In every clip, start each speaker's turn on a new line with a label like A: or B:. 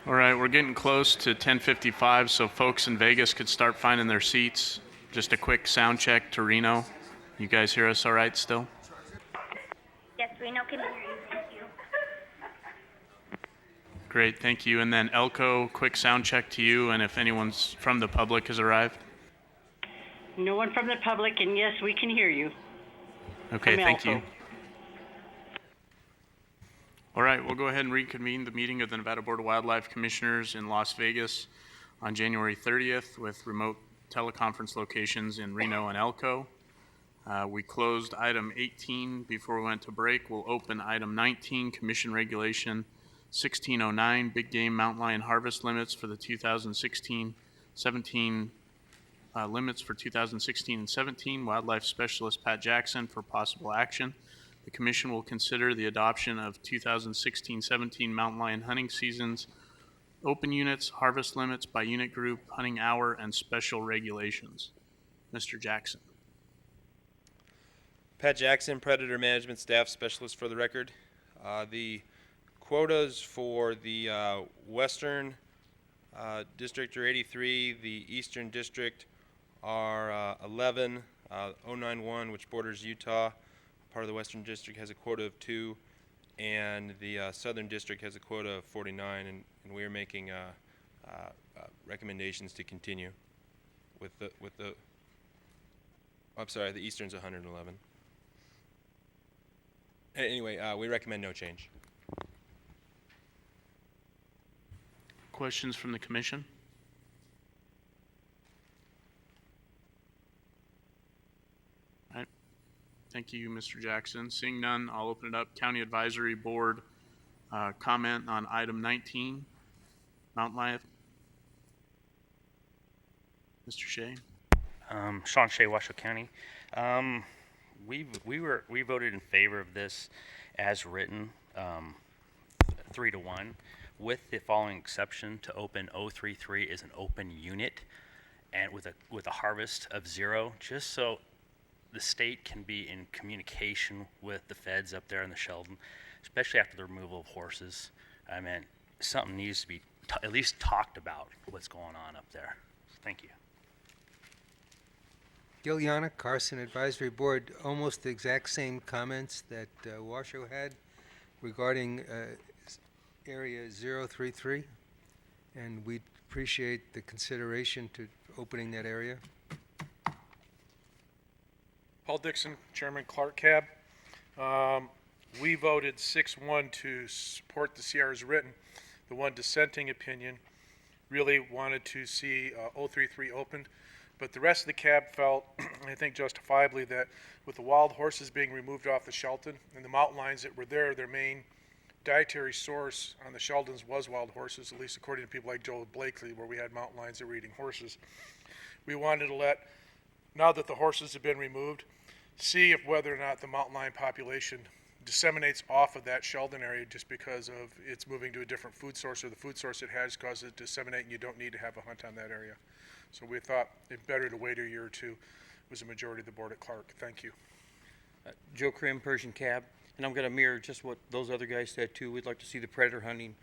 A: All right, we're getting close to 10:55, so folks in Vegas could start finding their seats. Just a quick sound check to Reno. You guys hear us all right still?
B: Yes, Reno can hear you. Thank you.
A: Great, thank you. And then Elko, quick sound check to you, and if anyone's from the public has arrived.
C: No one from the public, and yes, we can hear you.
A: Okay,
C: From
A: thank
C: Elko.
A: you. All right, we'll go ahead and reconvene the meeting of the Nevada Board of Wildlife Commissioners in Las Vegas on January 30th with remote teleconference locations in Reno and Elko. We closed item 18 before we went to break. We'll open item 19, Commission Regulation 1609, Big Game Mountain Lion Harvest Limits for the 2016-17 limits for 2016 and 17. Wildlife Specialist Pat Jackson for possible action. The Commission will consider the adoption of 2016-17 mountain lion hunting seasons, open units, harvest limits by unit group, hunting hour, and special regulations. Mr. Jackson.
D: Pat Jackson, Predator Management Staff Specialist for the record. The quotas for the Western District are 83, the Eastern District are 11, 091, which borders Utah. Part of the Western District has a quota of 2, and the Southern District has a quota of 49, and we are making recommendations to continue with the I'm sorry, the Eastern's 111. Anyway, we recommend no change.
A: Questions from the Commission? All right. Thank you, Mr. Jackson. Seeing none, I'll open it up. County Advisory Board comment on item 19, Mountain Lion. Mr. Shea.
E: Sean Shea, Washoe County. We voted in favor of this as written, 3-1, with the following exception: to open 033 is an open unit, and with a harvest of 0, just so the state can be in communication with the feds up there in the Sheldon, especially after the removal of horses. I mean, something needs to be at least talked about what's going on up there. Thank you.
F: Gil Yannick, Carson Advisory Board, almost the exact same comments that Washoe had regarding area 033, and we'd appreciate the consideration to opening that area.
G: Paul Dixon, Chairman Clark Cab. We voted 6-1 to support the CR as written. The one dissenting opinion really wanted to see 033 opened, but the rest of the cab felt, I think justifiably, that with the wild horses being removed off the Shelton and the mountain lions that were there, their main dietary source on the Sheldons was wild horses, at least according to people like Joel Blakely, where we had mountain lions that were eating horses. We wanted to let, now that the horses have been removed, see if whether or not the mountain lion population disseminates off of that Sheldon area just because of it's moving to a different food source, or the food source it has causes it to disseminate and you don't need to have a hunt on that area. So we thought it better to wait a year or two. It was a majority of the board at Clark. Thank you.
H: Joe Krim, Persian Cab, and I'm going to mirror just what those other guys said too. We'd like to see the predator hunting.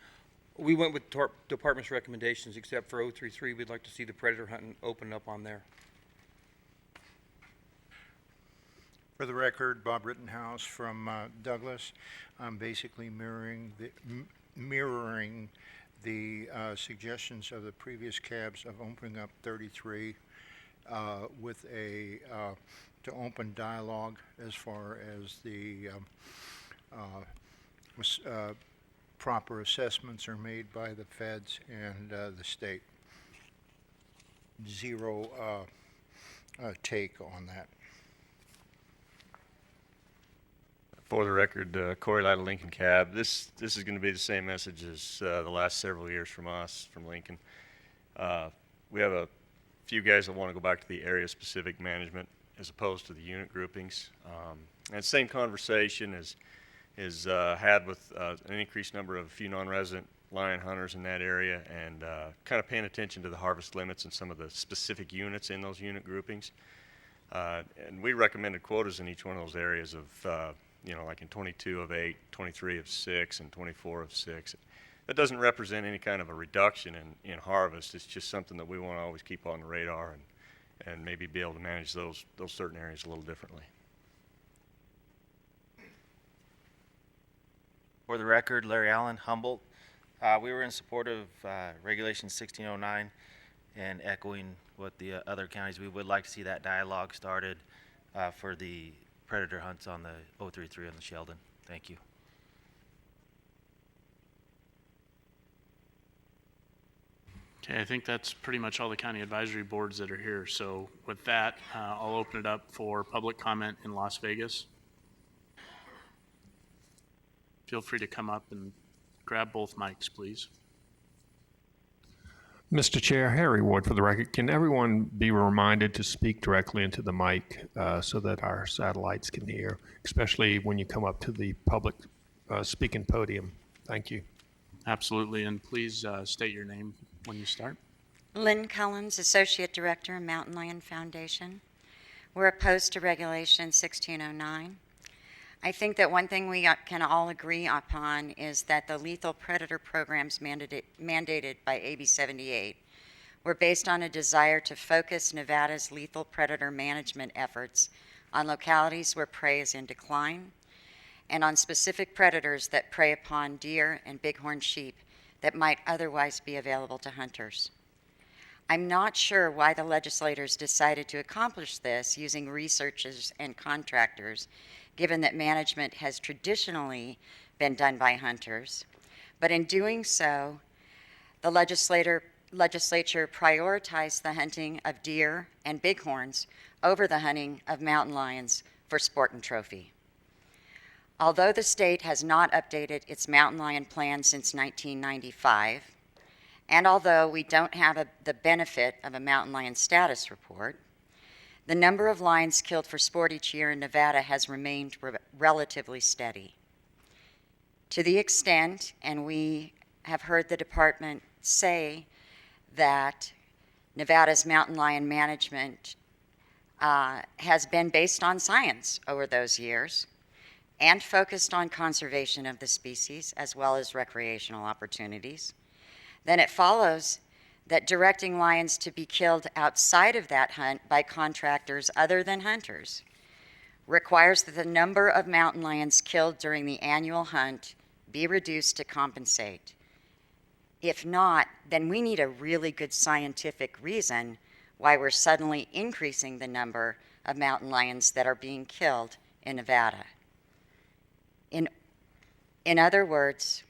H: We went with department's recommendations, except for 033. We'd like to see the predator hunting open up on there.
I: For the record, Bob Rittenhouse from Douglas. I'm basically mirroring the suggestions of the previous cabs of opening up 33 with a to open dialogue as far as the proper assessments are made by the feds and the state. Zero take on that.
J: For the record, Corey Lytle, Lincoln Cab. This is going to be the same message as the last several years from us, from Lincoln. We have a few guys that want to go back to the area-specific management as opposed to the unit groupings. And same conversation is had with an increased number of a few non-resident lion hunters in that area, and kind of paying attention to the harvest limits and some of the specific units in those unit groupings. And we recommended quotas in each one of those areas of like in 22 of 8, 23 of 6, and 24 of 6. that doesn't represent any kind of a reduction in harvest. It's just something that we want to always keep on the radar and maybe be able to manage those certain areas a little differently.
K: For the record, Larry Allen, Humboldt. We were in support of Regulation 1609 and echoing what the other counties. We would like to see that dialogue started for the predator hunts on the 033 on the Sheldon. Thank you.
A: Okay, I think that's pretty much all the county advisory boards that are here. So with that, I'll open it up for public comment in Las Vegas. Feel free to come up and grab both mics, please.
L: Mr. Chair, Harry Ward for the record. Can everyone be reminded to speak directly into the mic so that our satellites can hear, especially when you come up to the public speaking podium? Thank you.
A: Absolutely, and please state your name when you start.
M: Lynn Cullens, Associate Director, Mountain Lion Foundation. We're opposed to Regulation 1609. I think that one thing we can all agree upon is that the lethal predator programs mandated by AB 78 were based on a desire to focus Nevada's lethal predator management efforts on localities where prey is in decline and on specific predators that prey upon deer and bighorn sheep that might otherwise be available to hunters. I'm not sure why the legislators decided to accomplish this using researchers and contractors, given that management has traditionally been done by hunters. But in doing so, the legislature prioritized the hunting of deer and bighorns over the hunting of mountain lions for sport and trophy. Although the state has not updated its mountain lion plan since 1995, and although we don't have the benefit of a mountain lion status report, the number of lions killed for sport each year in Nevada has remained relatively steady. To the extent, and we have heard the department say that Nevada's mountain lion management has been based on science over those years and focused on conservation of the species as well as recreational opportunities, then it follows that directing lions to be killed outside of that hunt by contractors other than hunters requires that the number of mountain lions killed during the annual hunt be reduced to compensate. If not, then we need a really good scientific reason why we're suddenly increasing the number of mountain lions that are being killed in Nevada. In other words,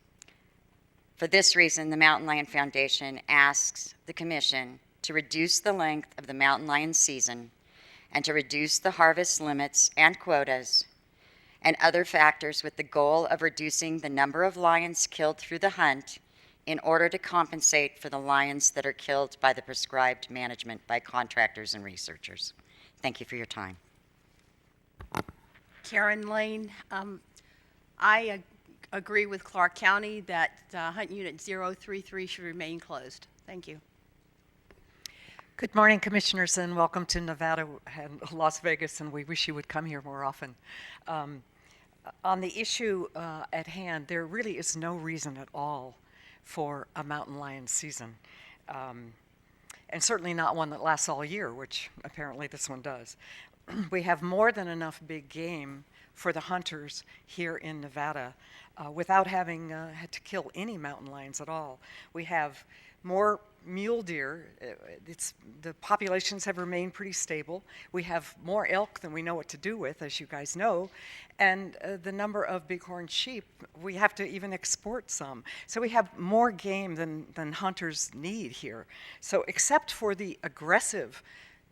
M: for this reason, the Mountain Lion Foundation asks the Commission to reduce the length of the mountain lion season and to reduce the harvest limits and quotas and other factors with the goal of reducing the number of lions killed through the hunt in order to compensate for the lions that are killed by the prescribed management by contractors and researchers. Thank you for your time.
N: Karen Lane. I agree with Clark County that Hunt Unit 033 should remain closed. Thank you.
O: Good morning, Commissioners, and welcome to Nevada and Las Vegas, and we wish you would come here more often. On the issue at hand, there really is no reason at all for a mountain lion season, and certainly not one that lasts all year, which apparently this one does. We have more than enough big game for the hunters here in Nevada without having had to kill any mountain lions at all. We have more mule deer. The populations have remained pretty stable. We have more elk than we know what to do with, as you guys know. And the number of bighorn sheep, we have to even export some. So we have more game than hunters need here. So except for the aggressive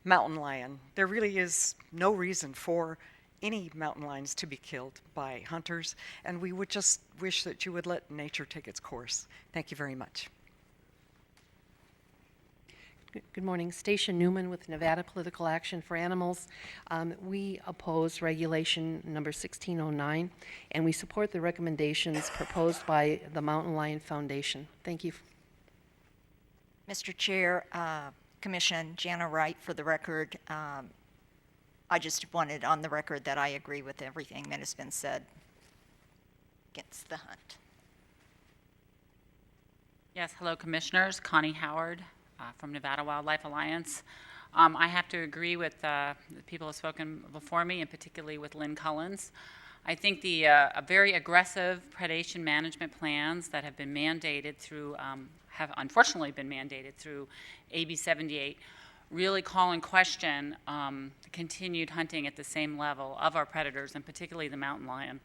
O: mountain lion, there really is no reason for any mountain lions to be killed by hunters, and we would just wish that you would let nature take its course. Thank you very much.
P: Good morning. Stacia Newman with Nevada Political Action for Animals. We oppose regulation number 1609, and we support the recommendations proposed by the Mountain Lion Foundation. Thank you.
Q: Mr. Chair, Commission, Jana Wright for the record. I just wanted on the record that I agree with everything that has been said against the hunt.
R: Yes, hello, Commissioners. Connie Howard from Nevada Wildlife Alliance. I have to agree with the people who have spoken before me, and particularly with Lynn Collins. I think the very aggressive predation management plans that have been mandated through, have unfortunately been mandated through AB 78, really call in question the continued hunting at the same level of our predators, and particularly the mountain lion.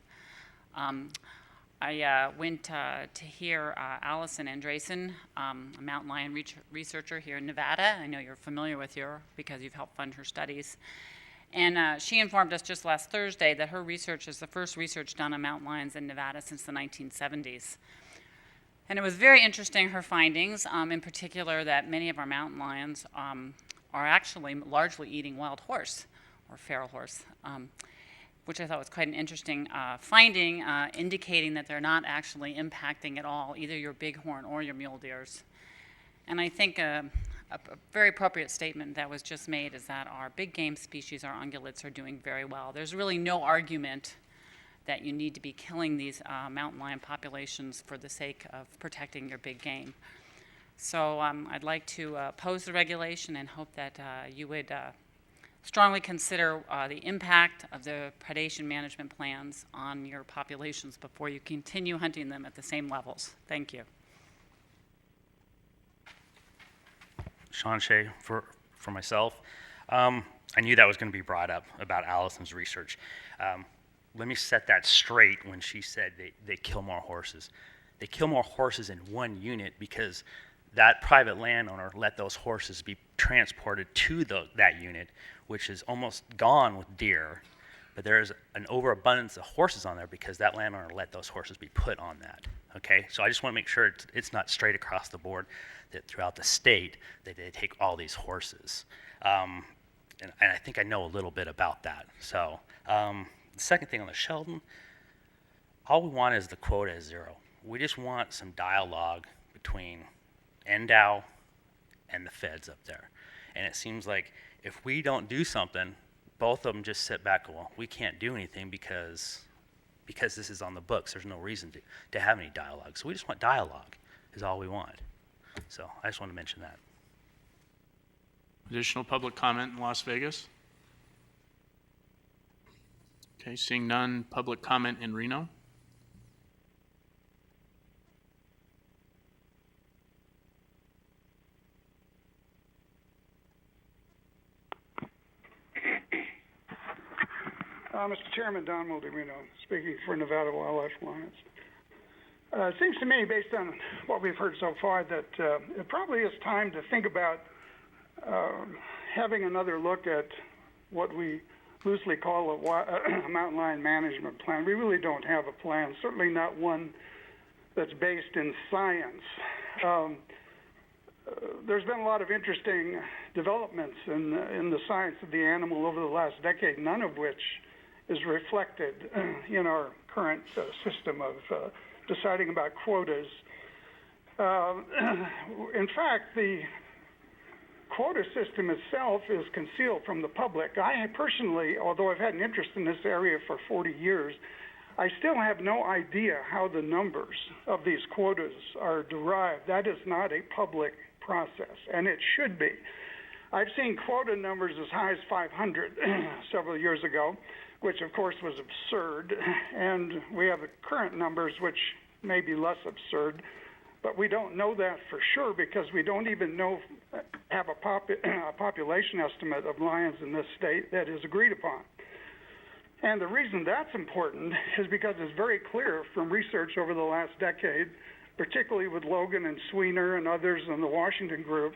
R: I went to hear Allison Andresen, a mountain lion researcher here in Nevada. I know you're familiar with her because you've helped fund her studies. And she informed us just last Thursday that her research is the first research done on mountain lions in Nevada since the 1970s. And it was very interesting, her findings, in particular that many of our mountain lions are actually largely eating wild horse or feral horse. Which I thought was quite an interesting finding, indicating that they're not actually impacting at all either your bighorn or your mule deers. And I think a very appropriate statement that was just made is that our big game species, our ungulates, are doing very well. There's really no argument that you need to be killing these mountain lion populations for the sake of protecting your big game. So I'd like to oppose the regulation and hope that you would strongly consider the impact of the predation management plans on your populations before you continue hunting them at the same levels. Thank you.
E: Sean Shea for myself. I knew that was going to be brought up about Allison's research. Let me set that straight when she said they kill more horses. They kill more horses in one unit because that private landowner let those horses be transported to that unit, which is almost gone with deer, but there's an overabundance of horses on there because that landowner let those horses be put on that. Okay, so I just want to make sure it's not straight across the board that throughout the state that they take all these horses. And I think I know a little bit about that. So the second thing on the Sheldon, all we want is the quota is 0. We just want some dialogue between NDOW and the feds up there. And it seems like if we don't do something, both of them just sit back and, well, we can't do anything because this is on the books. There's no reason to have any dialogue. So we just want dialogue is all we want. So I just want to mention that.
A: Additional public comment in Las Vegas? Okay, seeing none, public comment in Reno?
S: Mr. Chairman, Don Mulderino, speaking for Nevada Wildlife Alliance. It seems to me, based on what we've heard so far, that it probably is time to think about having another look at what we loosely call a mountain lion management plan. We really don't have a plan, certainly not one that's based in science. There's been a lot of interesting developments in the science of the animal over the last decade, none of which is reflected in our current system of deciding about quotas. In fact, the quota system itself is concealed from the public. I personally, although I've had an interest in this area for 40 years, I still have no idea how the numbers of these quotas are derived. That is not a public process, and it should be. I've seen quota numbers as high as 500 several years ago, which of course was absurd, and we have the current numbers which may be less absurd, but we don't know that for sure because we don't even have a population estimate of lions in this state that is agreed upon. And the reason that's important is because it's very clear from research over the last decade, particularly with Logan and Sweener and others in the Washington group,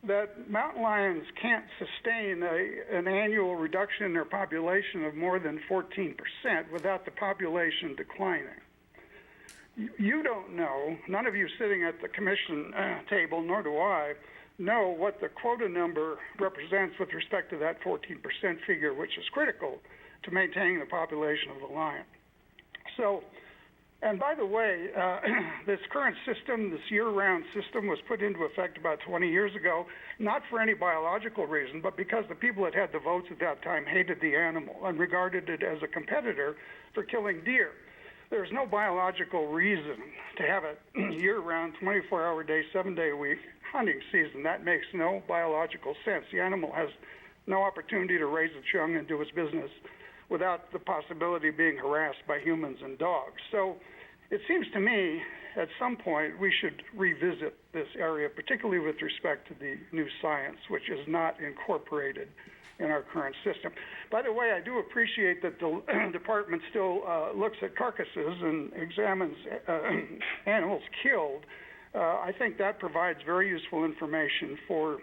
S: that mountain lions can't sustain an annual reduction in their population of more than 14% without the population declining. You don't know, none of you sitting at the commission table, nor do I, know what the quota number represents with respect to that 14% figure, which is critical to maintaining the population of the lion. So, and by the way, this current system, this year-round system, was put into effect about 20 years ago, not for any biological reason, but because the people that had the votes at that time hated the animal and regarded it as a competitor for killing deer. there's no biological reason to have a year-round, 24-hour day, 7-day-a-week hunting season. That makes no biological sense. The animal has no opportunity to raise its young and do its business without the possibility of being harassed by humans and dogs. So it seems to me at some point we should revisit this area, particularly with respect to the new science, which is not incorporated in our current system. By the way, I do appreciate that the department still looks at carcasses and examines animals killed. I think that provides very useful information for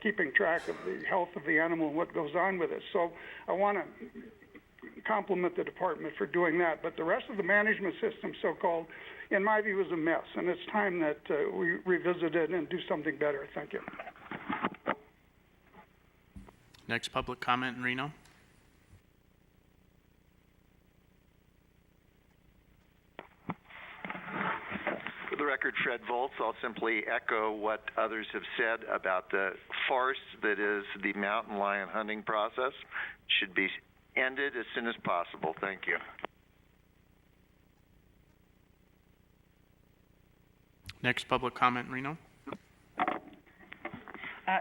S: keeping track of the health of the animal and what goes on with it. So I want to compliment the department for doing that. But the rest of the management system, so-called, in my view, is a mess, and it's time that we revisit it and do something better. Thank you.
A: Next public comment in Reno.
T: For the record, Fred Volz, I'll simply echo what others have said about the farce that is the mountain lion hunting process. Should be ended as soon as possible. Thank you.
A: Next public comment in Reno.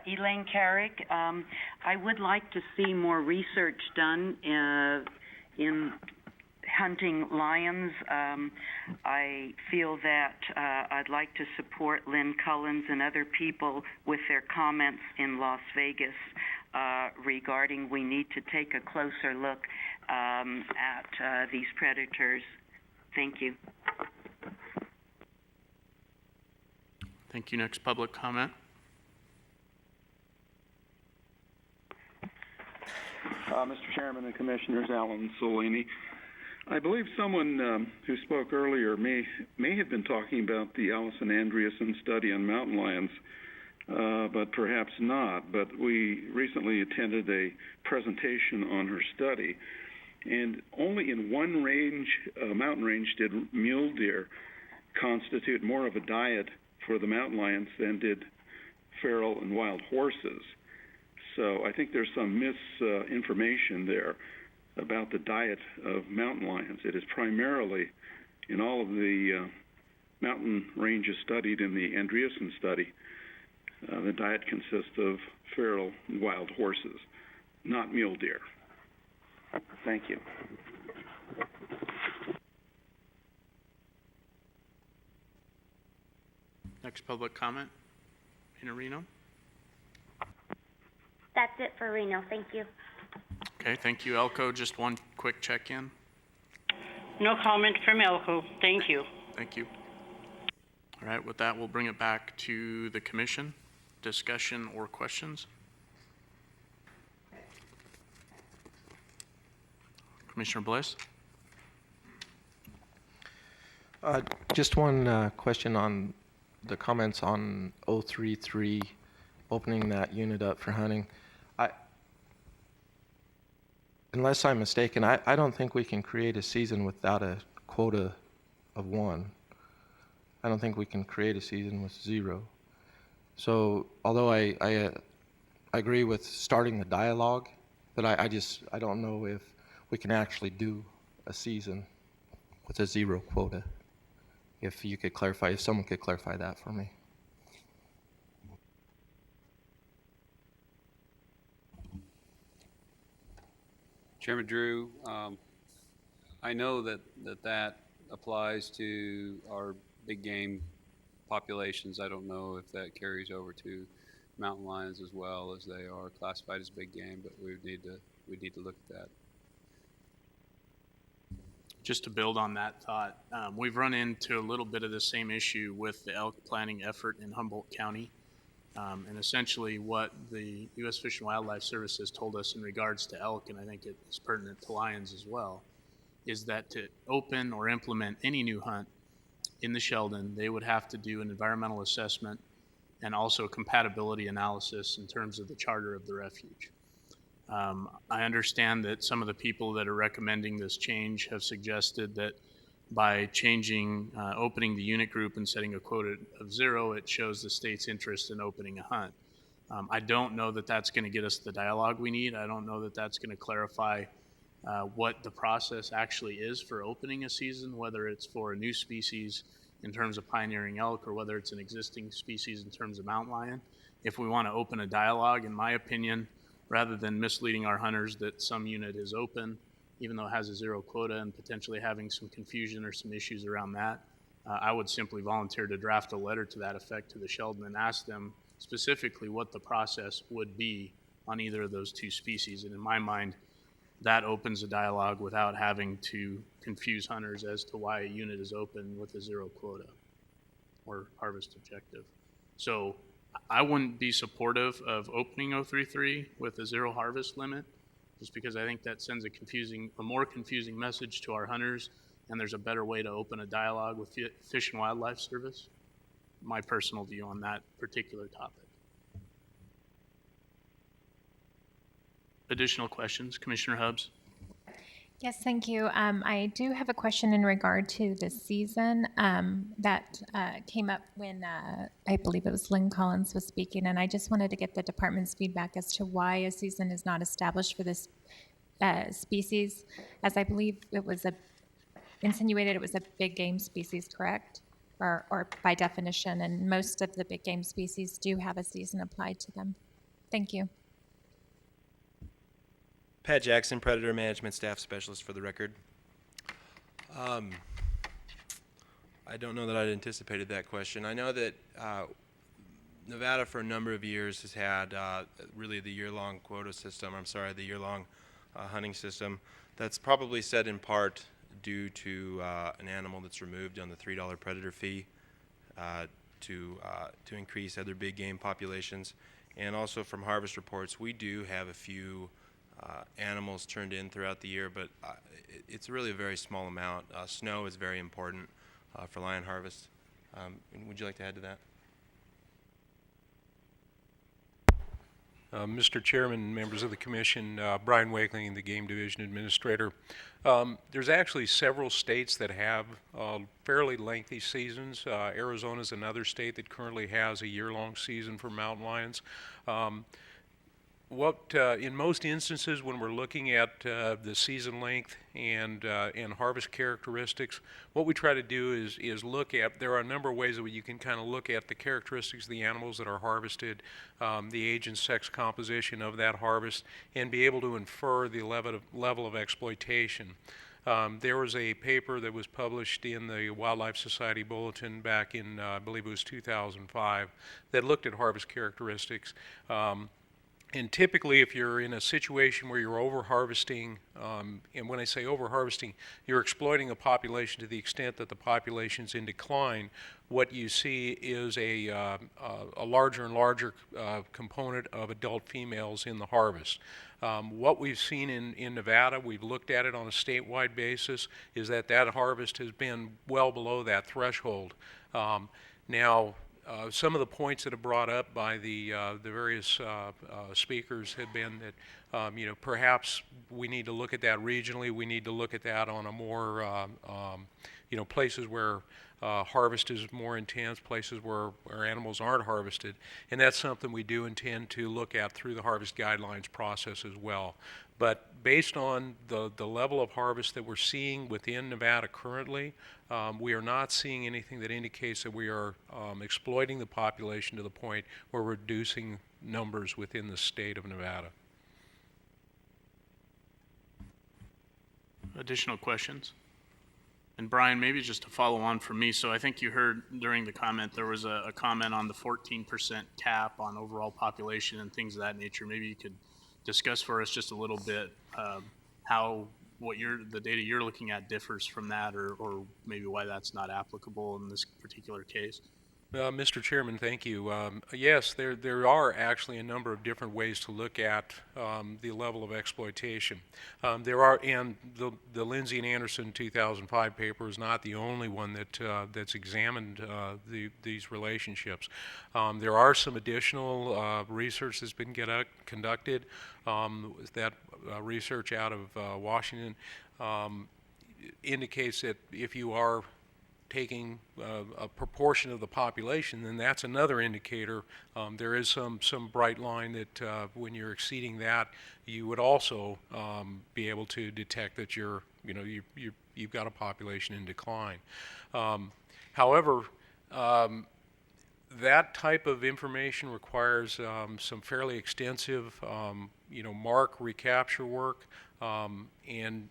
C: Elaine Carrick. I would like to see more research done in hunting lions. I feel that I'd like to support Lynn Cullins and other people with their comments in Las Vegas regarding we need to take a closer look at these predators. Thank you.
A: Thank you. Next public comment.
U: Mr. Chairman and Commissioners, Alan Solini. I believe someone who spoke earlier may have been talking about the Allison Andreasen study on mountain lions, but perhaps not. But we recently attended a presentation on her study, and only in one range, mountain range, did mule deer constitute more of a diet for the mountain lions than did feral and wild horses. So I think there's some misinformation there about the diet of mountain lions. It is primarily, in all of the mountain ranges studied in the Andreasen study, the diet consists of feral and wild horses, not mule deer. Thank you.
A: Next public comment in Reno.
B: That's it for Reno. Thank you.
A: Okay, thank you. Elko, just one quick check-in.
C: No comment from Elko. Thank you.
A: Thank you. All right, with that, we'll bring it back to the commission. Discussion or questions? Commissioner Bliss?
V: Just one question on the comments on 033, opening that unit up for hunting. Unless I'm mistaken, I don't think we can create a season without a quota of 1. I don't think we can create a season with 0. So although I agree with starting the dialogue, but I don't know if we can actually do a season with a 0 quota. If you could clarify, if someone could clarify that for me.
W: Chairman Drew, I know that applies to our big game populations. I don't know if that carries over to mountain lions as well, as they are classified as big game, but we need to look at that.
A: Just to build on that thought, we've run into a little bit of the same issue with the elk planning effort in Humboldt County. And essentially what the U.S. Fish and Wildlife Service has told us in regards to elk, and I think it's pertinent to lions as well, is that to open or implement any new hunt in the Sheldon, they would have to do an environmental assessment and also a compatibility analysis in terms of the charter of the refuge. I understand that some of the people that are recommending this change have suggested that by changing, opening the unit group and setting a quota of 0, it shows the state's interest in opening a hunt. I don't know that that's going to get us the dialogue we need. I don't know that that's going to clarify what the process actually is for opening a season, whether it's for a new species in terms of pioneering elk or whether it's an existing species in terms of mountain lion. If we want to open a dialogue, in my opinion, rather than misleading our hunters that some unit is open, even though it has a zero quota, and potentially having some confusion or some issues around that, I would simply volunteer to draft a letter to that effect to the Sheldon and ask them specifically what the process would be on either of those two species. And in my mind, that opens a dialogue without having to confuse hunters as to why a unit is open with a zero quota or harvest objective. So I wouldn't be supportive of opening 033 with a zero harvest limit, just because I think that sends a more confusing message to our hunters, and there's a better way to open a dialogue with Fish and Wildlife Service. My personal view on that particular topic. Additional questions, Commissioner Hubbs?
D: Yes, thank you. I do have a question in regard to the season that came up when I believe it was Lynn Collins was speaking, and I just wanted to get the department's feedback as to why a season is not established for this species, as I believe it was insinuated it was a big game species, correct? Or by definition, and most of the big game species do have a season applied to them. Thank you.
F: Pat Jackson, Predator Management Staff Specialist, for the record. I don't know that I'd anticipated that question. I know that Nevada for a number of years has had really the year-long quota system, the year-long hunting system. That's probably set in part due to an animal that's removed on the $3 predator fee to increase other big game populations. And also from harvest reports, we do have a few animals turned in throughout the year, but it's really a very small amount. Snow is very important for lion harvest. Would you like to add to that?
L: Mr. Chairman, members of the Commission, Brian Wakeling, the Game Division Administrator. There's actually several states that have fairly lengthy seasons. Arizona is another state that currently has a year-long season for mountain lions. In most instances, when we're looking at the season length and harvest characteristics, what we try to do is look at, there are a number of ways that you can kind of look at the characteristics of the animals that are harvested, the age and sex composition of that harvest, and be able to infer the level of exploitation. There was a paper that was published in the Wildlife Society Bulletin back in, I believe it was 2005, that looked at harvest characteristics. And typically, if you're in a situation where you're over-harvesting, and when I say over-harvesting, you're exploiting a population to the extent that the population's in decline, what you see is a larger and larger component of adult females in the harvest. What we've seen in Nevada, we've looked at it on a statewide basis, is that harvest has been well below that threshold. Now, some of the points that are brought up by the various speakers have been that perhaps we need to look at that regionally. We need to look at that on a more places where harvest is more intense, places where animals aren't harvested, and that's something we do intend to look at through the harvest guidelines process as well. But based on the level of harvest that we're seeing within Nevada currently, we are not seeing anything that indicates that we are exploiting the population to the point where we're reducing numbers within the state of Nevada.
A: Additional questions? And Brian, maybe just to follow on from me, so I think you heard during the comment, there was a comment on the 14% cap on overall population and things of that nature. Maybe you could discuss for us just a little bit how the data you're looking at differs from that, or maybe why that's not applicable in this particular case.
L: Mr. Chairman, thank you. Yes, there are actually a number of different ways to look at the level of exploitation. There are, and the Lindsay and Anderson 2005 paper is not the only one that's examined these relationships. There are some additional research that's been conducted. That research out of Washington indicates that if you are
G: taking a proportion of the population, then that's another indicator. There is some bright line that when you're exceeding that, you would also be able to detect that you've got a population in decline. However, that type of information requires some fairly extensive, mark recapture work, and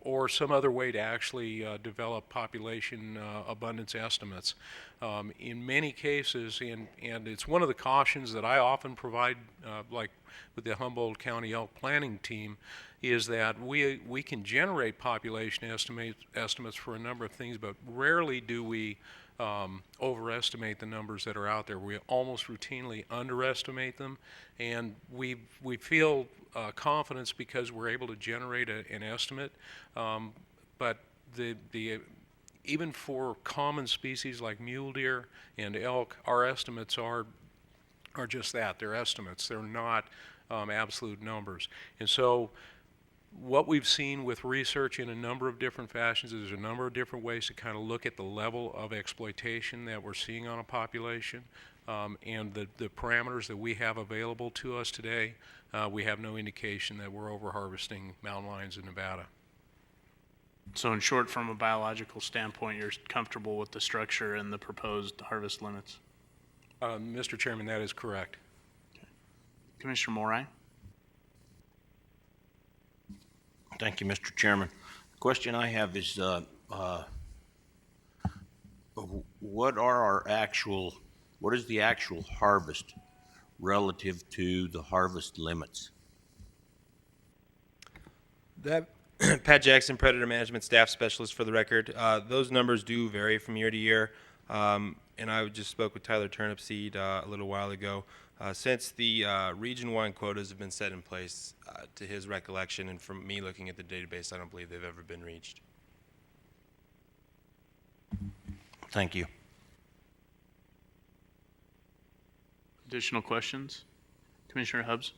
G: or some other way to actually develop population abundance estimates. In many cases, and it's one of the cautions that I often provide, like with the Humboldt County Elk Planning Team, is that we can generate population estimates for a number of things, but rarely do we overestimate the numbers that are out there. We almost routinely underestimate them, and we feel confidence because we're able to generate an estimate. But even for common species like mule deer and elk, our estimates are just that. They're estimates. They're not absolute numbers. And so what we've seen with research in a number of different fashions is there's a number of different ways to kind of look at the level of exploitation that we're seeing on a population, and the parameters that we have available to us today. We have no indication that we're over-harvesting mountain lions in Nevada.
A: So in short, from a biological standpoint, you're comfortable with the structure and the proposed harvest limits?
G: Mr. Chairman, that is correct.
A: Okay. Commissioner Morai?
H: Thank you, Mr. Chairman. The question I have is, what is the actual harvest relative to the harvest limits?
F: That Pat Jackson, Predator Management Staff Specialist for the record. Those numbers do vary from year to year. And I just spoke with Tyler Turnipseed a little while ago. Since the Region 1 quotas have been set in place, to his recollection, and from me looking at the database, I don't believe they've ever been reached.
H: Thank you.
A: Additional questions? Commissioner Hubbs?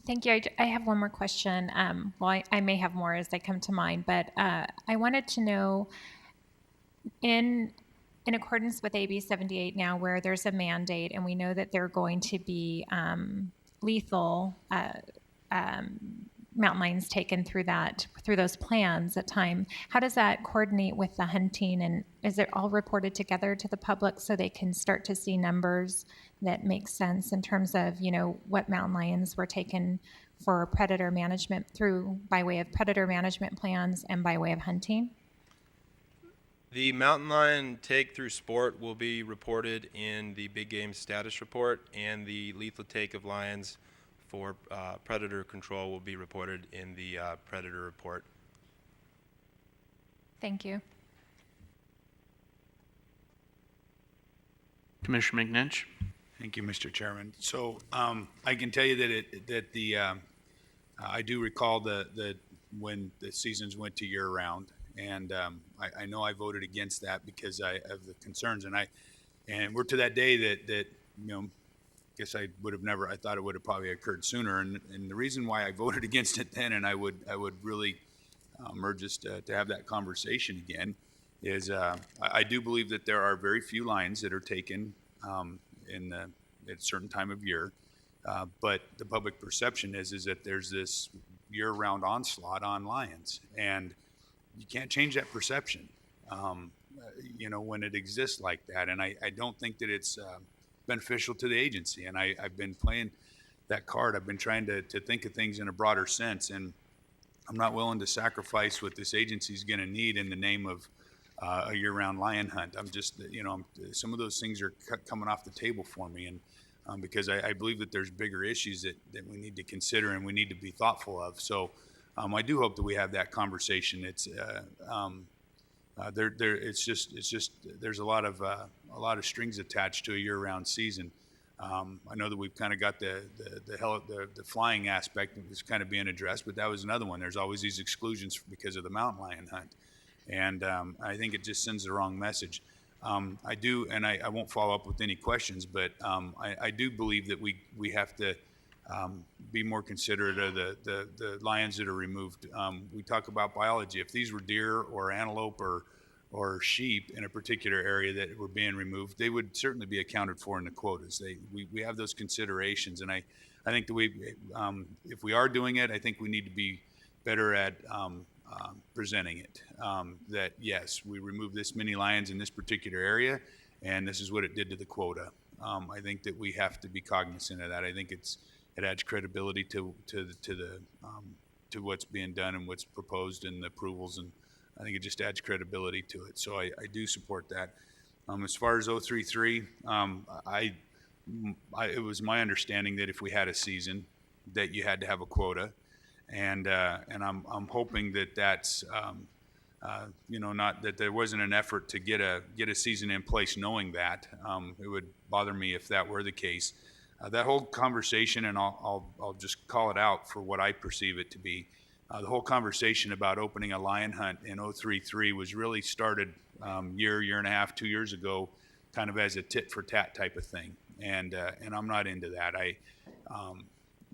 D: Thank you. I have one more question. I may have more as they come to mind, but I wanted to know, in accordance with AB 78 now, where there's a mandate and we know that they're going to be lethal mountain lions taken through those plans at time, how does that coordinate with the hunting, and is it all reported together to the public so they can start to see numbers that make sense in terms of, what mountain lions were taken for predator management by way of predator management plans and by way of hunting?
F: The mountain lion take through sport will be reported in the big game status report, and the lethal take of lions for predator control will be reported in the predator report.
D: Thank you.
A: Commissioner McNinch?
I: Thank you, Mr. Chairman. So I can tell you that I do recall when the seasons went to year round, and I know I voted against that because of the concerns, and we're to that day that guess I thought it would have probably occurred sooner, and the reason why I voted against it then, and I would really urge us to have that conversation again, is I do believe that there are very few lions that are taken at a certain time of year, but the public perception is that there's this year-round onslaught on lions, and you can't change that perception, when it exists like that, and I don't think that it's beneficial to the agency, and I've been playing that card. I've been trying to think of things in a broader sense, and I'm not willing to sacrifice what this agency is going to need in the name of a year-round lion hunt. I'm just, some of those things are coming off the table for me, and because I believe that there's bigger issues that we need to consider and we need to be thoughtful of. So I do hope that we have that conversation. It's it's just there's a lot of strings attached to a year-round season. I know that we've kind of got the flying aspect is kind of being addressed, but that was another one. There's always these exclusions because of the mountain lion hunt, and I think it just sends the wrong message. I do, and I won't follow up with any questions, but I do believe that we have to be more considerate of the lions that are removed. We talk about biology. If these were deer or antelope or or sheep in a particular area that were being removed, they would certainly be accounted for in the quotas. We have those considerations, and I think that if we are doing it, I think we need to be better at presenting it. That yes, we removed this many lions in this particular area, and this is what it did to the quota. I think that we have to be cognizant of that. I think it adds credibility to what's being done and what's proposed and the approvals, and I think it just adds credibility to it. So I do support that. As far as 033, it was my understanding that if we had a season, that you had to have a quota, and I'm hoping that that's not that there wasn't an effort to get a season in place knowing that. It would bother me if that were the case. That whole conversation, and I'll just call it out for what I perceive it to be. The whole conversation about opening a lion hunt in 033 was really started year and a half, 2 years ago, kind of as a tit for tat type of thing, and I'm not into that.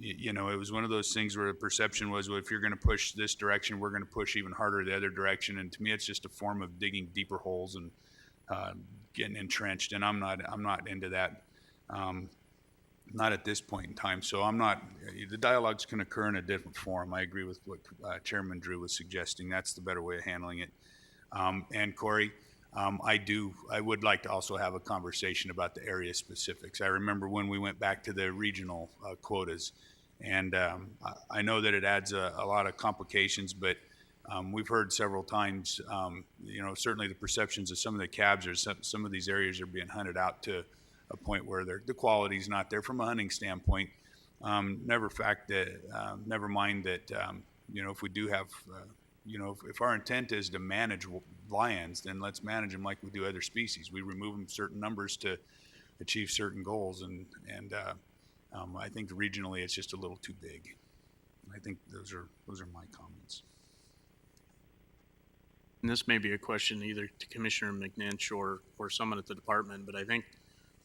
I: It was one of those things where the perception was, well, if you're going to push this direction, we're going to push even harder the other direction, and to me, it's just a form of digging deeper holes and getting entrenched, and I'm not into that. Not at this point in time. So the dialogues can occur in a different forum. I agree with what Chairman Drew was suggesting. That's the better way of handling it. And Corey, I would like to also have a conversation about the area specifics. I remember when we went back to the regional quotas, and I know that it adds a lot of complications, but we've heard several times, certainly the perceptions of some of the cabs or some of these areas are being hunted out to a point where the quality's not there from a hunting standpoint. Never mind that, if we do have, if our intent is to manage lions, then let's manage them like we do other species. We remove them certain numbers to achieve certain goals, and I think regionally it's just a little too big. I think those are my comments.
A: And this may be a question either to Commissioner McNinch or someone at the department, but I think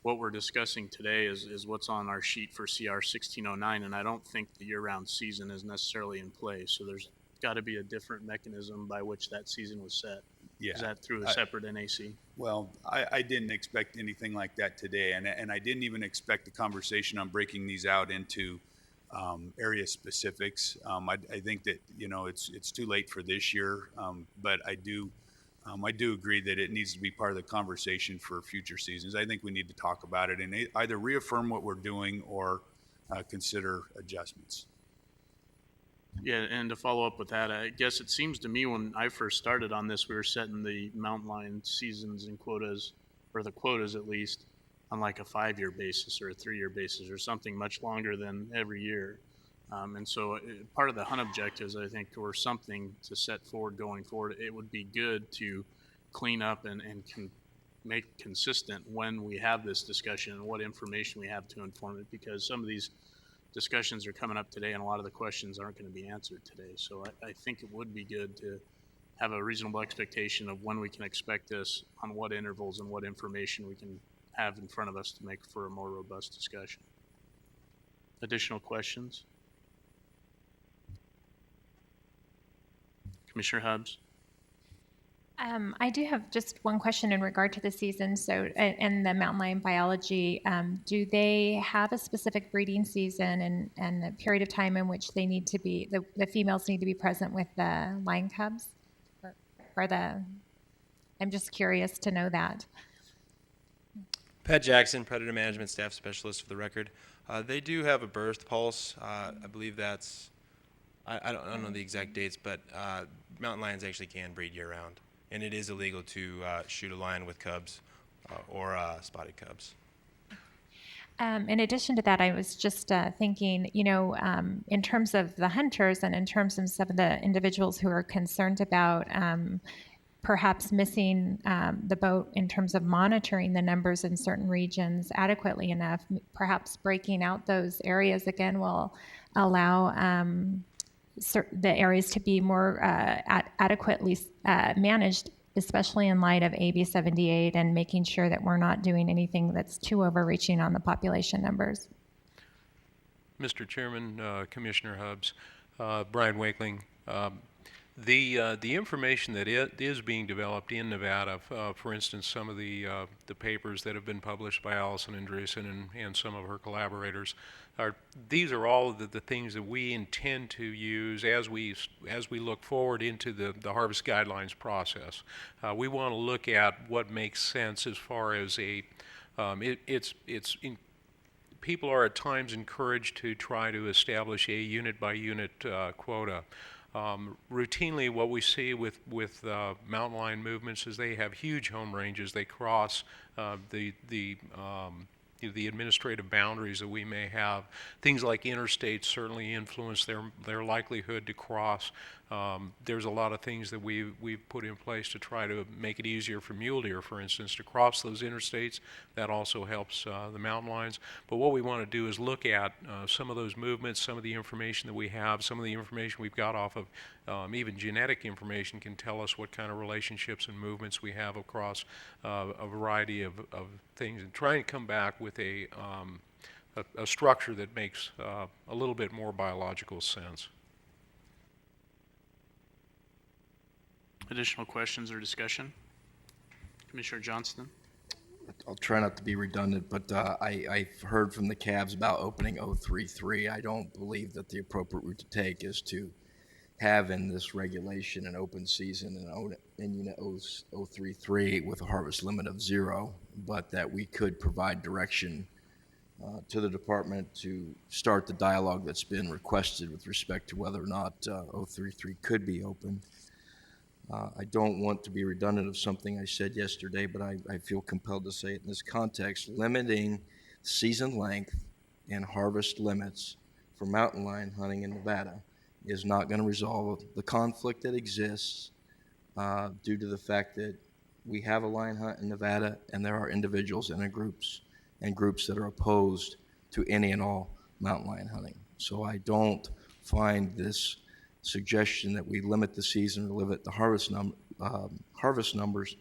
A: what we're discussing today is what's on our sheet for CR 1609, and I don't think the year-round season is necessarily in play. So there's got to be a different mechanism by which that season was set.
I: Yeah.
A: Is that through a separate NAC?
I: Well, I didn't expect anything like that today, and I didn't even expect the conversation on breaking these out into area specifics. I think that it's too late for this year, but I do agree that it needs to be part of the conversation for future seasons. I think we need to talk about it and either reaffirm what we're doing or consider adjustments.
A: Yeah, and to follow up with that, I guess it seems to me when I first started on this, we were setting the mountain lion seasons and quotas, or the quotas at least, on like a 5-year basis or a 3-year basis or something much longer than every year. And so part of the hunt objectives, I think, were something to set forward going forward. It would be good to clean up and make consistent when we have this discussion and what information we have to inform it, because some of these discussions are coming up today and a lot of the questions aren't going to be answered today. So I think it would be good to have a reasonable expectation of when we can expect this, on what intervals and what information we can have in front of us to make for a more robust discussion. Additional questions? Commissioner Hubbs?
D: I do have just one question in regard to the season. So, and the mountain lion biology, do they have a specific breeding season and a period of time in which they need to be, the females need to be present with the lion cubs? I'm just curious to know that.
F: Pat Jackson, Predator Management Staff Specialist for the record. They do have a birth pulse. I believe that's, I don't know the exact dates, but mountain lions actually can breed year-round. And it is illegal to shoot a lion with cubs or spotted cubs.
D: In addition to that, I was just thinking, in terms of the hunters and in terms of some of the individuals who are concerned about perhaps missing the boat in terms of monitoring the numbers in certain regions adequately enough, perhaps breaking out those areas again will allow the areas to be more adequately managed, especially in light of AB 78 and making sure that we're not doing anything that's too overreaching on the population numbers.
G: Mr. Chairman, Commissioner Hubbs, Brian Wakeling, The information that is being developed in Nevada, for instance, some of the papers that have been published by Allison Andreessen and some of her collaborators, these are all of the things that we intend to use as we look forward into the harvest guidelines process. We want to look at what makes sense as far as people are at times encouraged to try to establish a unit-by-unit quota. Routinely, what we see with mountain lion movements is they have huge home ranges. They cross the administrative boundaries that we may have. Things like interstates certainly influence their likelihood to cross. There's a lot of things that we've put in place to try to make it easier for mule deer, for instance, to cross those interstates. That also helps the mountain lions. But what we want to do is look at some of those movements, some of the information that we have, some of the information we've got off of even genetic information can tell us what kind of relationships and movements we have across a variety of things, and try and come back with a structure that makes a little bit more biological sense.
A: Additional questions or discussion? Commissioner Johnston?
V: I'll try not to be redundant, but I've heard from the calves about opening 033. I don't believe that the appropriate route to take is to have in this regulation an open season in unit 033 with a harvest limit of 0, but that we could provide direction to the department to start the dialogue that's been requested with respect to whether or not 033 could be open. I don't want to be redundant of something I said yesterday, but I feel compelled to say it in this context. Limiting season length and harvest limits for mountain lion hunting in Nevada is not going to resolve the conflict that exists due to the fact that we have a lion hunt in Nevada, and there are individuals and groups that are opposed to any and all mountain lion hunting. So I don't find this suggestion that we limit the season or limit the harvest numbers.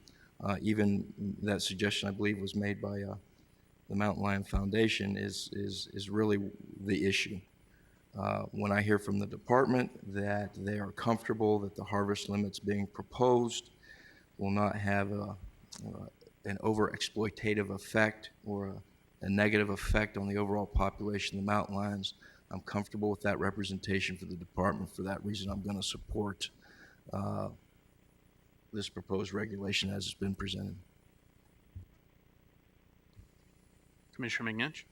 V: Even that suggestion, I believe, was made by the Mountain Lion Foundation is really the issue. When I hear from the department that they are comfortable that the harvest limits being proposed will not have an over-exploitative effect or a negative effect on the overall population of the mountain lions, I'm comfortable with that representation for the department. For that reason, I'm going to support this proposed regulation as it's been presented.
A: Commissioner McNinch?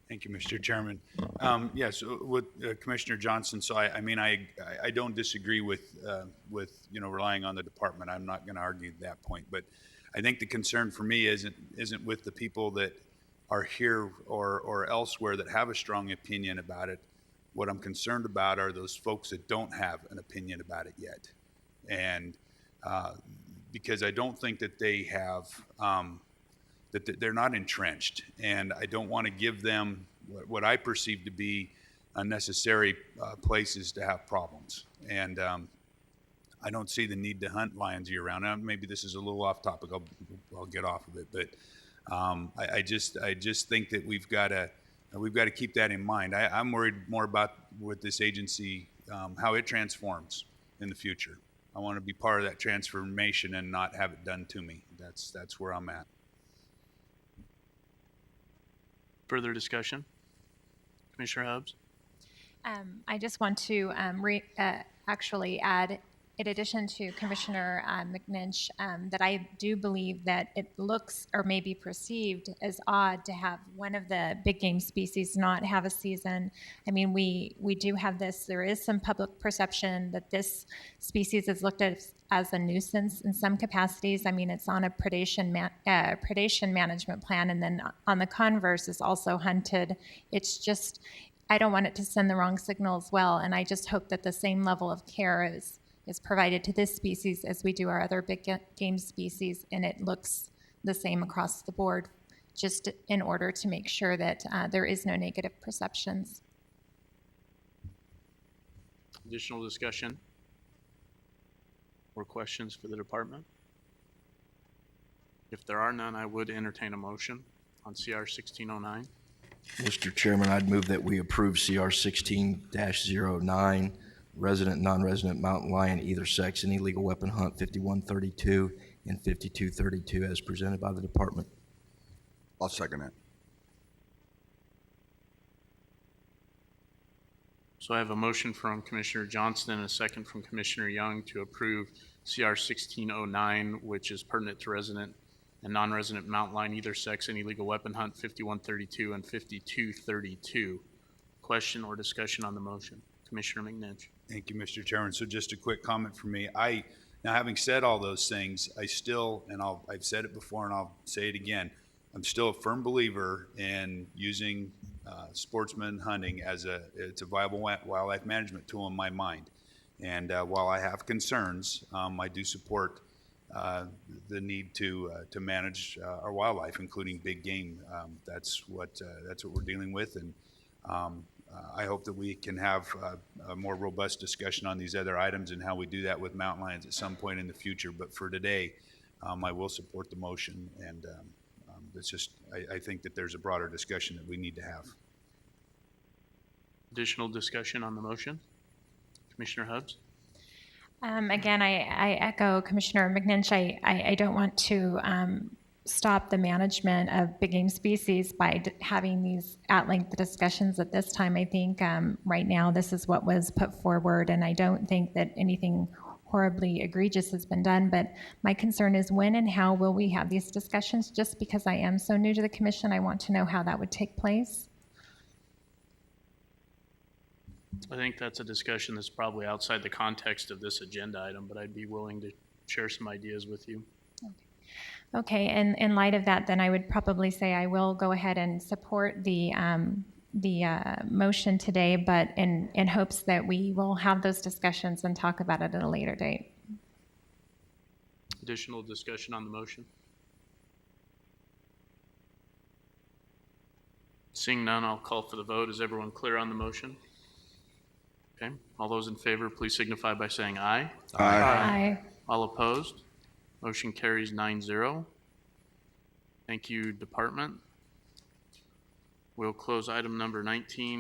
I: Thank you, Mr. Chairman. Yes, with Commissioner Johnson, so I mean, I don't disagree with relying on the department. I'm not going to argue that point, but I think the concern for me isn't with the people that are here or elsewhere that have a strong opinion about it. What I'm concerned about are those folks that don't have an opinion about it yet, and because I don't think that they have. That they're not entrenched, and I don't want to give them what I perceive to be unnecessary places to have problems. And I don't see the need to hunt lions year round. Now, maybe this is a little off topic. I'll get off of it, but I just think that we've got to keep that in mind. I'm worried more about with this agency how it transforms in the future. I want to be part of that transformation and not have it done to me. That's where I'm at.
A: Further discussion? Commissioner Hubbs?
D: I just want to actually add, in addition to Commissioner McNinch, that I do believe that it looks or may be perceived as odd to have one of the big game species not have a season. I mean, we do have this. There is some public perception that this species is looked at as a nuisance in some capacities. I mean, it's on a predation management plan, and then on the converse is also hunted. It's just, I don't want it to send the wrong signal as well, and I just hope that the same level of care is provided to this species as we do our other big game species, and it looks the same across the board, just in order to make sure that there is no negative perceptions.
A: Additional discussion or questions for the department? If there are none, I would entertain a motion on CR 1609.
V: Mr. Chairman, I'd move that we approve CR 16-09
H: resident, non-resident mountain lion, either sex, and illegal weapon hunt 5132 and 5232 as presented by the department.
J: I'll second that.
A: So I have a motion from Commissioner Johnston and a second from Commissioner Young to approve CR 1609, which is pertinent to resident and non-resident mountain lion, either sex, and illegal weapon hunt 5132 and 5232. Question or discussion on the motion? Commissioner McNinch.
I: Thank you, Mr. Chairman. So just a quick comment from me. Now having said all those things, I still, and I've said it before and I'll say it again, I'm still a firm believer in using sportsman hunting as it's a viable wildlife management tool in my mind. And while I have concerns, I do support the need to manage our wildlife, including big game. That's what we're dealing with, and I hope that we can have a more robust discussion on these other items and how we do that with mountain lions at some point in the future. But for today, I will support the motion, and it's just I think that there's a broader discussion that we need to have.
A: Additional discussion on the motion? Commissioner Hubbs?
D: Again, I echo Commissioner McNinch. I don't want to stop the management of big game species by having these at-length discussions at this time. I think right now this is what was put forward, and I don't think that anything horribly egregious has been done. But my concern is when and how will we have these discussions? Just because I am so new to the commission, I want to know how that would take place.
A: I think that's a discussion that's probably outside the context of this agenda item, but I'd be willing to share some ideas with you.
D: Okay, and in light of that, then I would probably say I will go ahead and support the motion today, but in hopes that we will have those discussions and talk about it at a later date.
A: Additional discussion on the motion? Seeing none, I'll call for the vote. Is everyone clear on the motion? Okay, all those in favor, please signify by saying aye.
J: Aye.
D: Aye.
A: All opposed? Motion carries 9-0. Thank you, Department. We'll close item number 19.